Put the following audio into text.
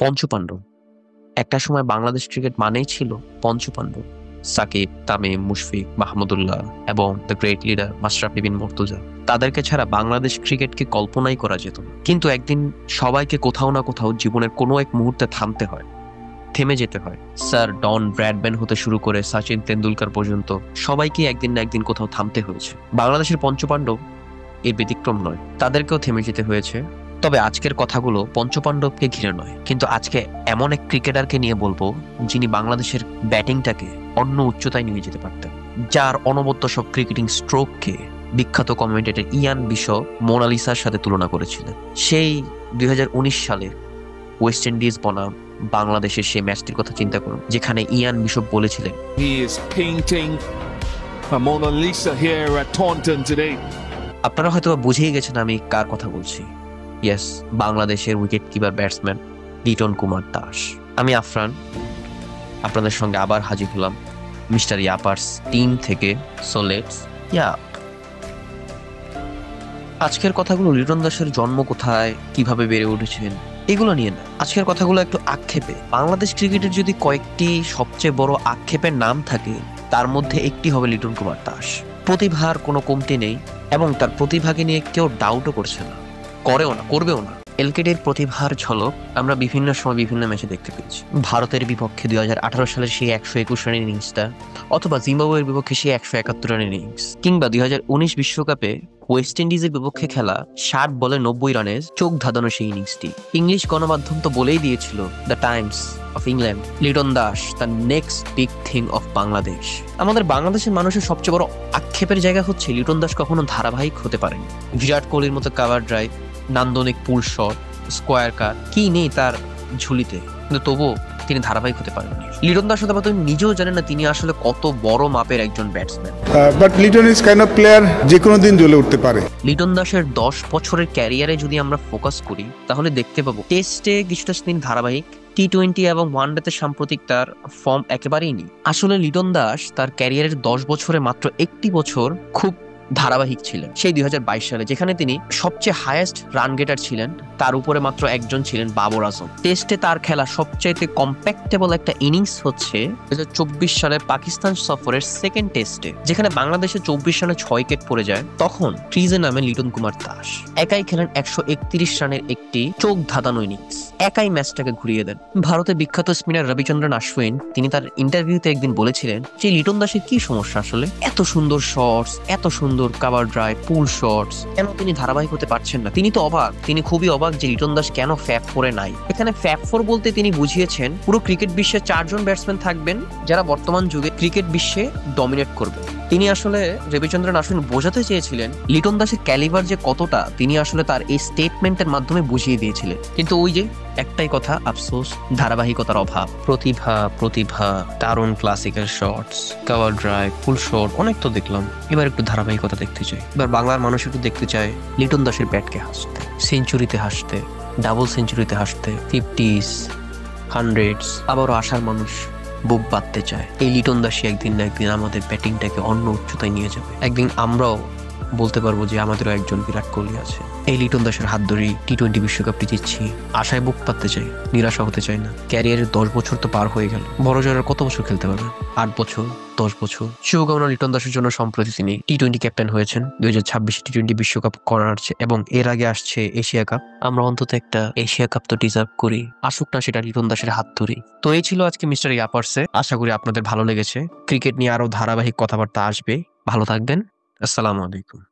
পঞ্চপাণ্ডব। একটা সময় বাংলাদেশ ক্রিকেট মানেই ছিল পঞ্চপাণ্ডব: সাকিব, তামিম, মুশফিক, মাহমুদুল্লাহ এবং দ্য গ্রেট লিডার মাশরাফি বিন মুর্তজা। তাদেরকে ছাড়া বাংলাদেশ ক্রিকেটকে কল্পনাই করা যেত না। কিন্তু একদিন সবাইকে কোথাও না কোথাও জীবনের কোনো এক মুহূর্তে থামতে হয়, থেমে যেতে হয়। স্যার ডন ব্র্যাডম্যান হতে শুরু করে সচিন তেন্ডুলকার পর্যন্ত সবাইকে একদিন না একদিন কোথাও থামতে হয়েছে। বাংলাদেশের পঞ্চপাণ্ডব এর ব্যতিক্রম নয়, তাদেরকেও থেমে যেতে হয়েছে। তবে আজকের কথাগুলো পঞ্চপাণ্ডবকে ঘিরে নয়, কিন্তু আজকে এমন এক ক্রিকেটারকে নিয়ে বলবো যিনি বাংলাদেশের ব্যাটিংটাকে অন্য উচ্চতায় নিয়ে যেতে পারতেন, যার অনবদ্য সব ক্রিকেটিং স্ট্রোককে বিখ্যাত কমেন্টেটর ইয়ান বিশপ মোনালিসার সাথে তুলনা করেছিলেন। সেই 2019 সালে ওয়েস্ট ইন্ডিজ বনাম বাংলাদেশের সেই ম্যাচটির কথা চিন্তা করুন, যেখানে ইয়ান বিশপ বলেছিলেন, He is painting a Mona Lisa here at Taunton today. আপনারা হয়তো বুঝেই গেছেন আমি কার কথা বলছি। ইয়েস, বাংলাদেশের wicket keeper batsman Liton Kumar Das. আমি আফরান, আপনাদের সঙ্গে আবার হাজির হলাম মিস্টার ইয়াপার্স টিম থেকে। So let's yap. আজকের কথাগুলো লিটন দাসের জন্ম কোথায়, কিভাবে বেড়ে উঠেছেন, এগুলো নিয়ে না। আজকের কথাগুলো একটু আক্ষেপে। বাংলাদেশ ক্রিকেটের যদি কয়েকটি সবচেয়ে বড় আক্ষেপের নাম থাকে, তার মধ্যে একটি হবে লিটন কুমার দাস। প্রতিভার কোনো কমতি নেই এবং তার প্রতিভাকে নিয়ে কেউ ডাউটও করছে না, করেও না, করবেও না। এলকেডির প্রতিভার ঝলক আমরা বিভিন্ন সময় বিভিন্ন ম্যাচে দেখতে পেয়েছি। ভারতের বিপক্ষে 2018 সালের সেই 121 রানের ইনিংসটা, অথবা জিম্বাবুয়ের বিপক্ষে সেই 171 রানের ইনিংস, কিংবা 2019 বিশ্বকাপে ওয়েস্ট ইন্ডিজের বিপক্ষে খেলা 60 বলে 90 রানের চোখ ধাঁধানো সেই ইনিংসটি। ইংলিশ গণমাধ্যম তো বলেই দিয়েছিল, the Times of England, Liton Das the next big thing of Bangladesh. আমাদের বাংলাদেশের মানুষের সবচেয়ে বড় আক্ষেপের জায়গা হচ্ছে লিটন দাস কখনো ধারাবাহিক হতে পারেনি। বিরাট কোহলির মতো কাভার ড্রাইভ, নান্দনিক পুল শট, স্কোয়ার কাট কি নেই তার ঝুলিতে, কিন্তু তবুও তিনি ধারাবাহিক হতে পারেননি। লিটন দাস হতে পারতেন, নিজেও জানেন না তিনি আসলে কত বড় মাপের একজন batsman. But Liton is kind of player, যে কোনো দিন জ্বলে উঠতে পারে। লিটন দাসের 10 বছরের ক্যারিয়ারে যদি আমরা ফোকাস করি, তাহলে দেখতে পাবো টেস্টে কিছুটা তিনি ধারাবাহিক, টি-20 এবং ওয়ানডেতে সাম্প্রতিক তার ফর্ম একেবারেই নেই। আসলে লিটন দাস তার ক্যারিয়ারের 10 বছরে মাত্র একটি বছর খুব ধারাবাহিক ছিলেন, সেই 2022 সালে, যেখানে তিনি সবচেয়ে হাইয়েস্ট রান গেটার ছিলেন। তার উপরে মাত্র একজন ছিলেন বাবর আজম। টেস্টে তার খেলা সবচাইতে কম্প্যাক্টেবল একটা ইনিংস হচ্ছে 2024 সালের পাকিস্তান সফরের সেকেন্ড টেস্টে, যেখানে বাংলাদেশে 24 রানে 6 উইকেট পড়ে যায়। তখন ক্রিজে নামে লিটন কুমার দাস, একাই খেলেন 131 রানের একটি চোখ ধাঁধানো ইনিংস, একাই ম্যাচটাকে ঘুরিয়ে দেন। ভারতের বিখ্যাত স্পিনার রবিচন্দ্রন আশ্বিন তিনি তার ইন্টারভিউতে একদিন বলেছিলেন যে লিটন দাসের কি সমস্যা, আসলে এত সুন্দর শটস, এত সুন্দর কাভার ড্রাইভ, পুল শটস, কেন তিনি ধারাবাহিক হতে পারছেন না। তিনি তো অবাক, তিনি খুবই অবাক যে লিটন দাস কেন ফ্যাব 4-এ নাই। এখানে ফ্যাব 4 বলতে তিনি বুঝিয়েছেন পুরো ক্রিকেট বিশ্বে 4 জন ব্যাটসম্যান থাকবেন যারা বর্তমান যুগে ক্রিকেট বিশ্বে ডমিনেট করবে। তিনি আসলে রবিচন্দ্রন আশ্বিন বোঝাতে চেয়েছিলেন লিটন দাসের ক্যালিবার যে কতটা, তিনি আসলে তার এই স্টেটমেন্টের মাধ্যমে বুঝিয়ে দিয়েছিলেন। কিন্তু ওই যে একটাই কথা, আফসোস, ধারাবাহিকতার অভাব। প্রতিভা, দারুণ ক্লাসিক্যাল শটস, কভার ড্রাইভ, ফুল শট অনেক তো দেখলাম, এবার একটু ধারাবাহিকতা দেখতে চাই। এবার বাংলার মানুষ একটু দেখতে চায় লিটন দাসের ব্যাটকে হাসতে, সেঞ্চুরিতে হাসতে, ডাবল সেঞ্চুরিতে হাসতে, 50s, 100s, আবারও আশার মানুষ বুক বাঁধতে চায় এই লিটন দাসই একদিন না একদিন আমাদের ব্যাটিংটাকে অন্য উচ্চতায় নিয়ে যাবে। একদিন আমরাও বলতে পারবো যে আমাদেরও একজন বিরাট কোহলি আছে। এই লিটন দাসের হাত ধরেই টি-20 বিশ্বকাপটি জিতছি, আশায় বুক পাততে চাই, নিরাশা হতে চাই না। ক্যারিয়ারের 10 বছর তো পার হয়ে গেল, বড় জয়ের কত বছর খেলতে পারবে? 8 বছর, 10 বছর। শুভকামনা লিটন দাসের জন্য। সম্প্রতি তিনি টি-20 ক্যাপ্টেন হয়েছেন, 2026 টি-20 বিশ্বকাপ করার এবং এর আগে আসছে এশিয়া কাপ। আমরা অন্তত একটা এশিয়া কাপ তো ডিজার্ভ করি, আসুক না সেটা লিটন দাসের হাত ধরেই। তো এই ছিল আজকে মিস্টার ইয়াপার্সে। আশা করি আপনাদের ভালো লেগেছে। ক্রিকেট নিয়ে আরো ধারাবাহিক কথাবার্তা আসবে। ভালো থাকবেন। আসসালামু আলাইকুম।